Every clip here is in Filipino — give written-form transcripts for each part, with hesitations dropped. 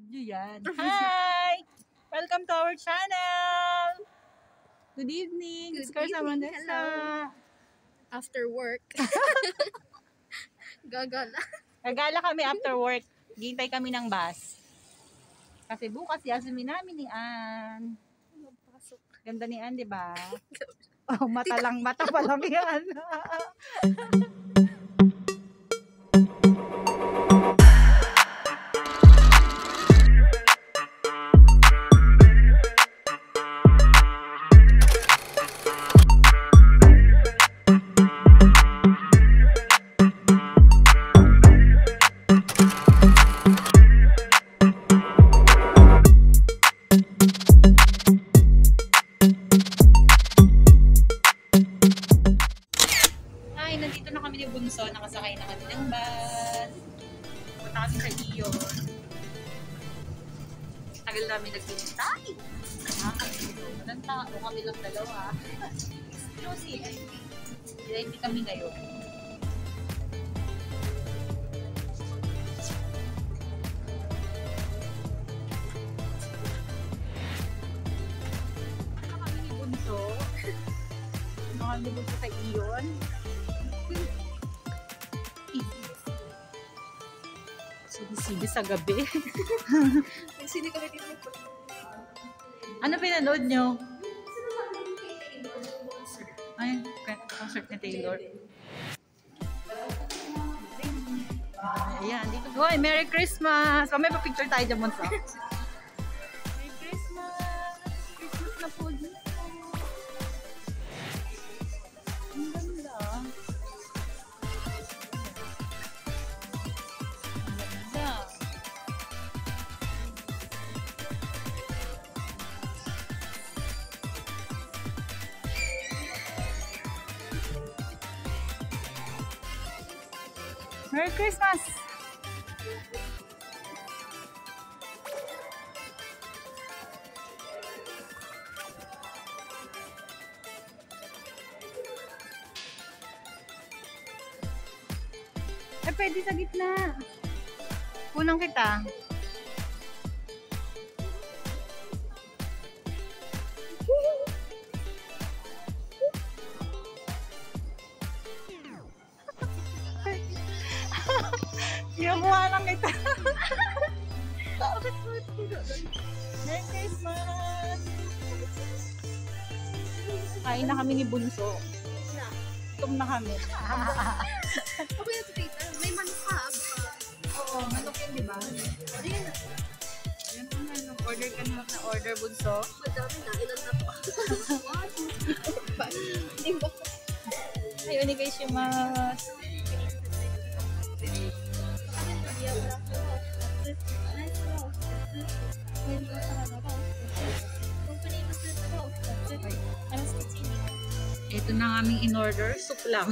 Video yan. Hi! Welcome to our channel! Good evening! Good evening. Hello. After work. Gagala. Gagala kami after work. Gintay kami ng bus. Kasi bukas yasumin namin ni Ann. Pasok. Ganda ni Ann, di ba? Oh, mata pa lang yan. Nandito na kami ni Bunso, nakasakay na kami ng bus. Punta kami sa Iyon. Tagal namin nagbintay. Walang tao, kami lang dalawa. Lucy, hindi kami ngayon. Punta kami ni Bunso. Punta kami ni Bunso sa Iyon. Sini sa gabi. Nagsini kami dito. Ano pinanood nyo? Ay, concert ni Taylor. Ayan, dito. Hoy, Merry Christmas! May pa-picture tayo dyan, Monsa. Merry Christmas! Christmas na po dito. Ang ganda. Merry Christmas! Eh, pwede sa gitna. Punang kita. Kinukuha lang ito. Merry Christmas! Kain na kami ni Bunso. Gutom na kami. Okay na tita. May manok ka. Oo, manok yun, di ba? Ayan. Ayan po na. Order ka na order, Bunso. Madami na. Ilan na po. Ay, onegaishimasu. Ito na ang aming in-order. Soup lang.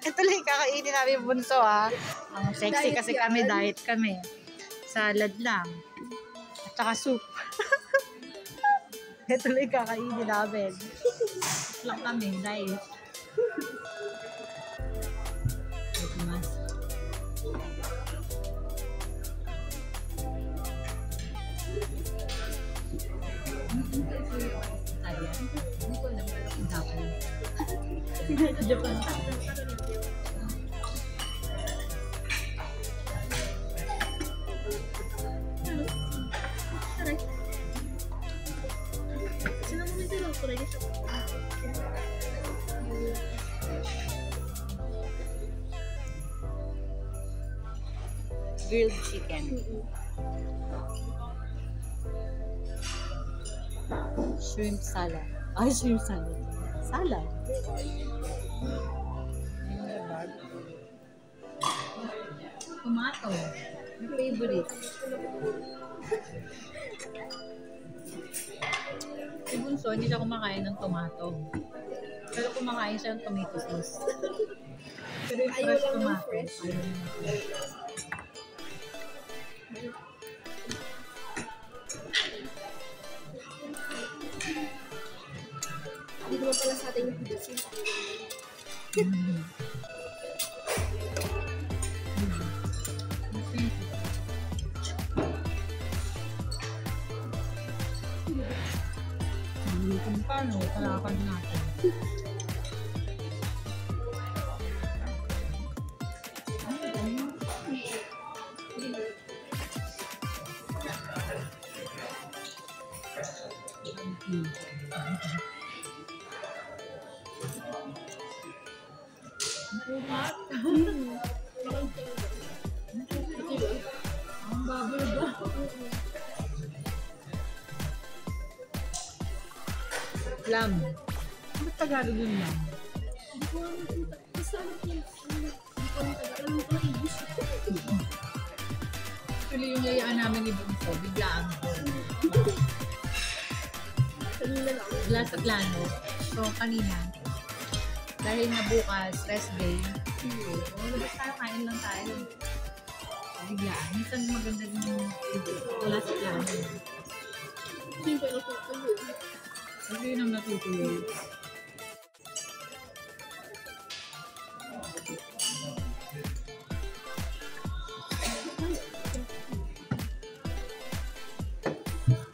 Ito lang yung kakainin namin, Bunso, ha. Ang sexy kasi kami, diet kami. Salad lang. At saka soup. Ito lang yung kakainin namin. Soup lang kami, diet. Mas. Hindi ko alam kung Japan. Japan. Grilled chicken. Shrimp salad. Ay, shrimp salad. Salad. Tomato. My favorite. Si Bunso, hindi siya kumakain ng tomato. Pero kumakain siya ng tomato sauce. Pero yung fresh tomato. Hindi naman pala sa atin yung production. Paano? Kalakad natin. Ang bubble ba? Lam. Ano Tagalog yung lam? Hindi ko alam kung kasama ko yung hindi ko alam Tagalog ko English. Actually, yung yayaan namin ni Bunso, biglaan ko. Kanina lang. Wala sa plano. So, kanina, dahil na bukas, rest day, labas tayo, kain lang tayo. Biglaan. Minsan maganda din yung wala sa plano. Hindi ko alam kung ano. Kasi yun ang natutuloy.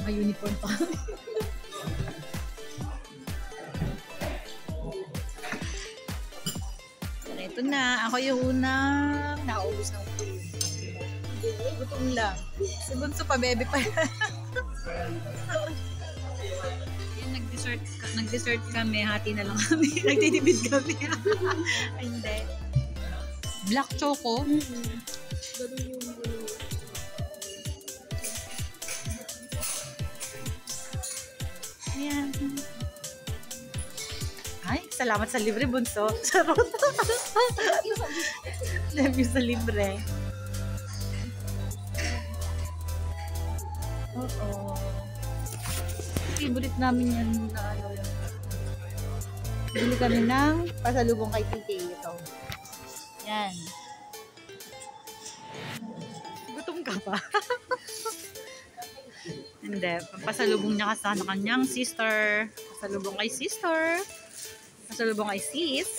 May uniform pa. Ito na. Ako yung unang naubos ng food. Gutom lang. Si Bunso pa, bebe pa. Yan, nag-dessert kami. Hati na lang kami. Nagtitipid kami. Ay, hindi. Black choco. Ganun yung Ayan. Ay, salamat sa libre, Bunso. Sarot. Love you sa libre. Oo. Favorite namin yan na ano yun. Bili kami ng pasalubong kay TK ito. Yan. Gutom ka pa? Hindi. Pasalubong niya sa kanyang sister. Pasalubong kay sister. Pasalubong kay sis.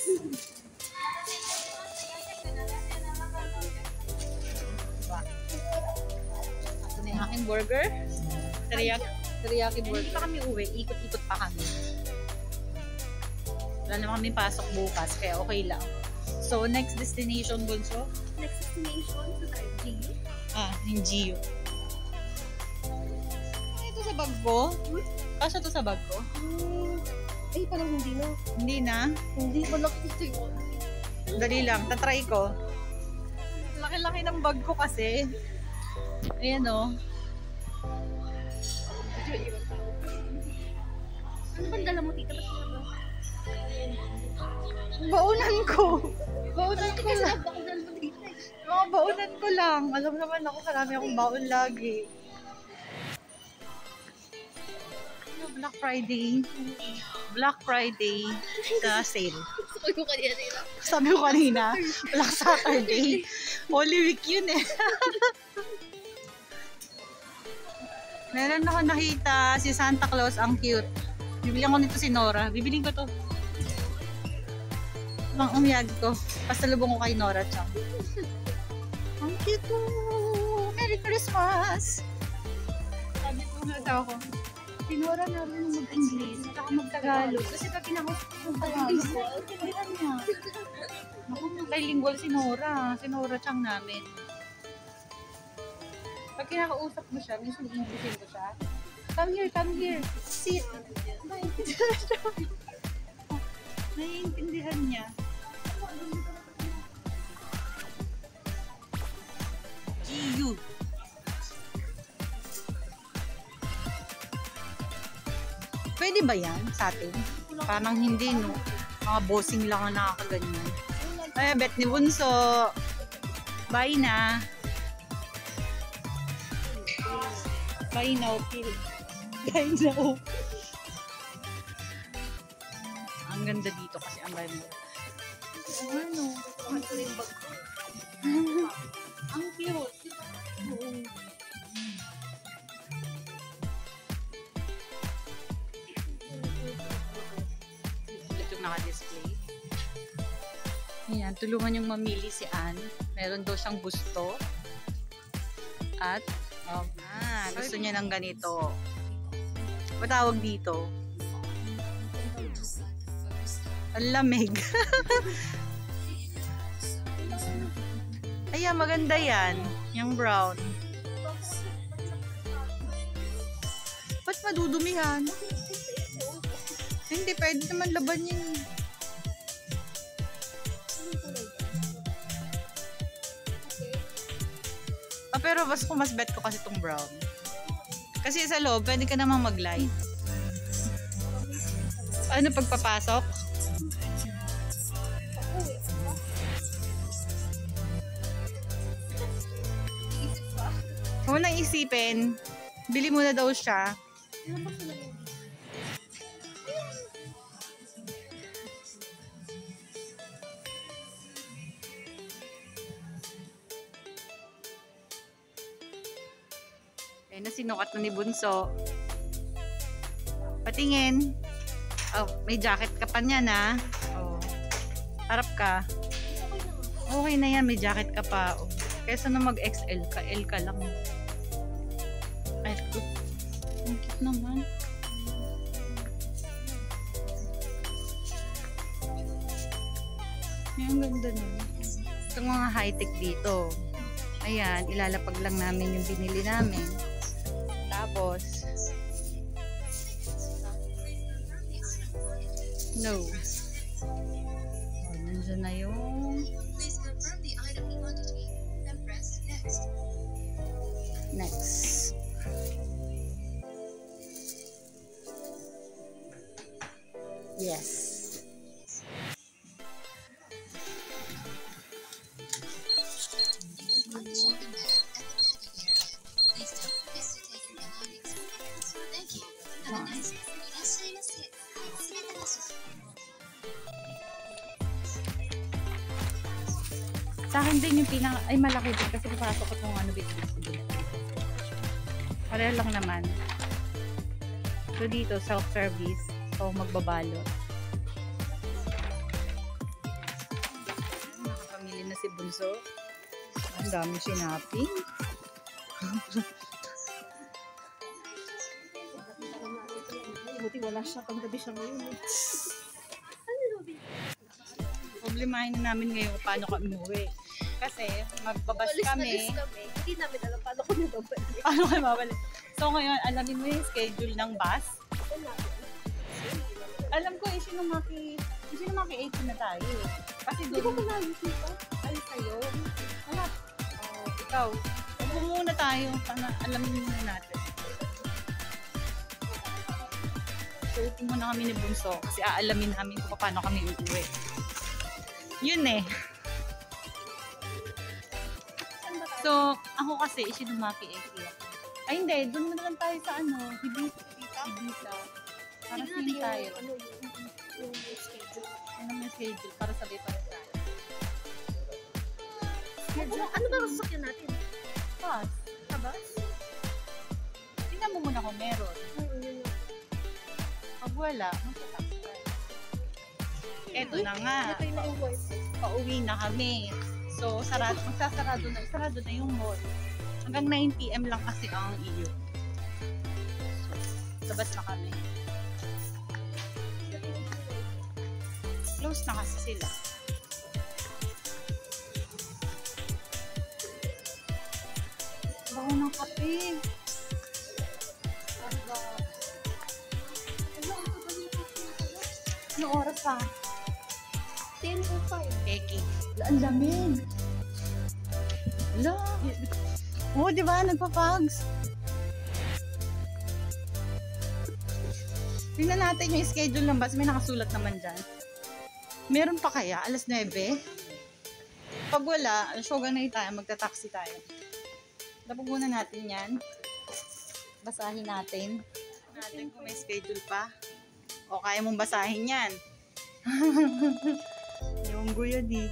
Ito na yung aking burger. Teriyaki burger. Hindi pa kami uwi. Ikot-ikot pa kami. Wala naman kami pasok bukas. Kaya okay lang. So, next destination, Bunso? next destination sa Taipei. Yung Gio. Ito sa bag ko? Kasya to sa bag ko? Ay, parang hindi na. Hindi na. Hindi ba nakikita yun? Dali lang. Tatry ko. Laki-laki ng bag ko kasi. Ayan o. Ano bang dala mo, tita? Ba't ka ba? Baunan ko. Baunan ko Kasi lang. ako dala mo, tita. Mga baunan ko lang. Alam naman ako, marami akong baon lagi. Black Friday. Black Friday na sale. Sabi ko kanina nila. Sabi ko kanina, Black Saturday. Holy Week yun eh. Meron ako nakita si Santa Claus, ang cute. Bibilihan ko nito si Nora. Bibiling ko to. Ang umiyag ko. Pasalubong ko kay Nora Chang. Ang cute to. Merry Christmas! Sabi ko nga ako, si Nora na rin mag-English at mag-Tagalog. Kasi pag kinakusap ko ng Tagalog, tindihan niya. Naku, multilingual si Nora. Si Nora Chang namin. Pag kinakausap mo siya, minsan i-Englishin ko siya. Come here, come here. Sit. Naiintindihan siya. Naiintindihan niya. GU. Pwede ba yan sa atin? Parang hindi, no? Mga bossing lang ang nakakaganyan. Ay, bet ni Bunso. Bye na. Bye now, Phil. Bye now. Ang ganda dito kasi ang ganda. Ano? Ang cute. Oo. Ito naka-display. Ayan, tulungan yung mamili si Anne. Meron daw siyang gusto. At, gusto niya ng ganito. Patawag dito. Ang lamig. Ayan, maganda yan. Yung brown. Ba't madudumihan? Hindi, pwede naman laban yun. Pero mas bet ko kasi itong brown. Kasi sa loob, pwede ka namang mag-light. Ano pagpapasok? Kung nang isipin, bili mo na daw siya. Ayun na, sinukat na ni Bunso. Patingin. Oh, may jacket ka pa niyan, ha? Oh. Harap ka. Okay na yan, may jacket ka pa. Oh. Kaysa na mag-XL ka, L ka lang. Ay, ito. Ang cute naman. Ang ganda nun. Itong mga high-tech dito. Ayan, ilalapag lang namin yung binili namin. Tapos, no. Oh, nandiyan na yung next. Yes. Sa akin din yung ay malaki din kasi papasok ko itong ano business din. Pareho lang naman. So dito, self-service. So magbabalot. Nakapamili na si Bunso. Ang daming sinaping. Buti wala siya pang gabi siya ngayon. Problemahin na namin ngayon kung paano kami uwi. Kasi magbabas kami. Hindi namin alam paano kami babalik. Paano kami babalik? So ngayon, alamin mo yung schedule ng bus. Alam ko, Ishinomaki 18 na tayo. Kasi Hindi ko malayo dito. Ay, sa'yo. Wala. Oh, ikaw. Huwag muna tayo. Sana alamin muna natin. So, upo muna kami ni Bunso. Kasi aalamin namin kung paano kami uuwi. Yun eh. So, ako kasi, Ishinomaki 18. Ay, hindi. Doon na lang tayo sa Hibisa. Para same tayo. Yung schedule. Ano yung schedule? Para sabay pa tayo. Ano ba ang sasakyan natin? Bus. Sa bus? Tingnan mo muna kung meron. Pag wala, magta-taxi tayo. Eto na nga. Ito yung na-avoid. Pauwi na kami. So, magsasarado na yung mall. Hanggang 9 PM lang kasi ang iyo. Labas na kami. Close na kasi sila. Bago ng kape. Ano oras pa? 10:05. Peki. Ang lamig. Ala. Oo, di ba? Nagpa-pugs. Tingnan natin yung schedule ng bus. May nakasulat naman dyan. Meron pa kaya? Alas 9? Pag wala, shoga na tayo. Magta-taxi tayo. Tapos muna natin yan. Basahin natin. Natin kung may schedule pa. O kaya mong basahin yan. Yung guya di.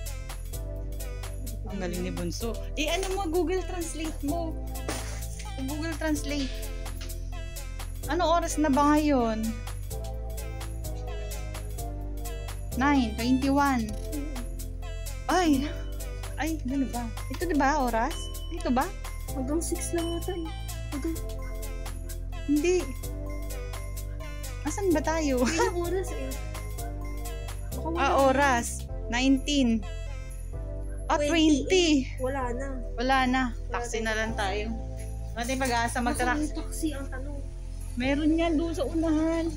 Ang galing ni Bunso. Ano mo, Google Translate mo. Google Translate. Ano oras na ba ngayon? 9:21. Ay, gano'n ba? Ito diba oras? Ito ba? Hanggang 6 lang ata eh. Hindi. Asan ba tayo? Ilang oras eh? Oras. 19. 20. Wala na. Wala na. Taxi na lang tayo. Natin pag-asa mag-taxi. Nasaan yung taxi ang tanong? Meron yan doon sa unahan.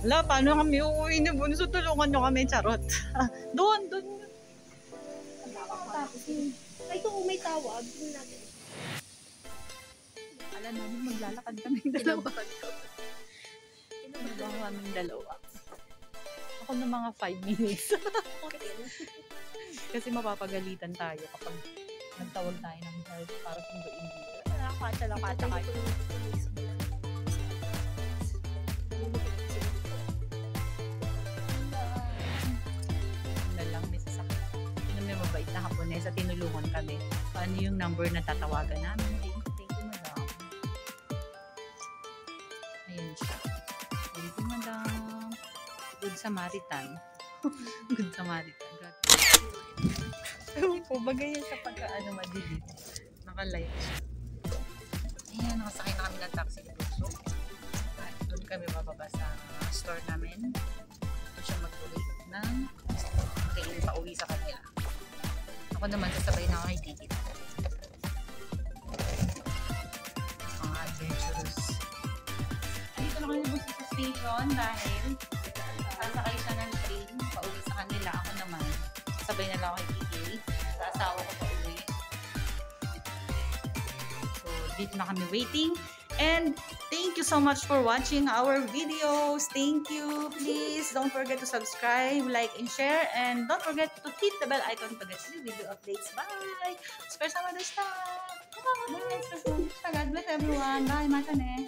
Wala, paano kami uuwi ni Bunso? Tulungan nyo kami, charot. Doon. Ay, ito may tawag. Tingnan natin. Alam namin maglalakad kaming dalawa. Pinabang kaming dalawa. Ako na mga 5 minutes. Kasi mapapagalitan tayo kapag nagtawag tayo ng help para sunduin dito. Nakakatsa kayo. Na lang, may sasakit. Yun may mabait na Haponesa, tinulungan kami. Paano yung number na tatawagan namin? Thank you, madam. Ayan siya. Thank you, madam. Good Samaritan. Good Samaritan. Ewan ko, bagay yan sa pagka-ano madilit. Nakalight siya. Ayan, nakasakay na kami ng taxi dito. So, doon kami bababa sa store namin. Doon siya mag-wait ng train pa uwi sa kanila. Ako naman, sasabay na ako kay Titi. Mga adventurous. Dito na kami sa station dahil sasakay siya ng train pa uwi sa kanila. Ako naman, sabay na lang ako kay Titi. Sa asawa ko pa uwi. So, dito na kami waiting. And thank you so much for watching our videos. Thank you. Please don't forget to subscribe, like, and share. And don't forget to hit the bell icon to get new video updates. Bye! Special Mother's Day! Bye! God bless everyone. Bye, Matane.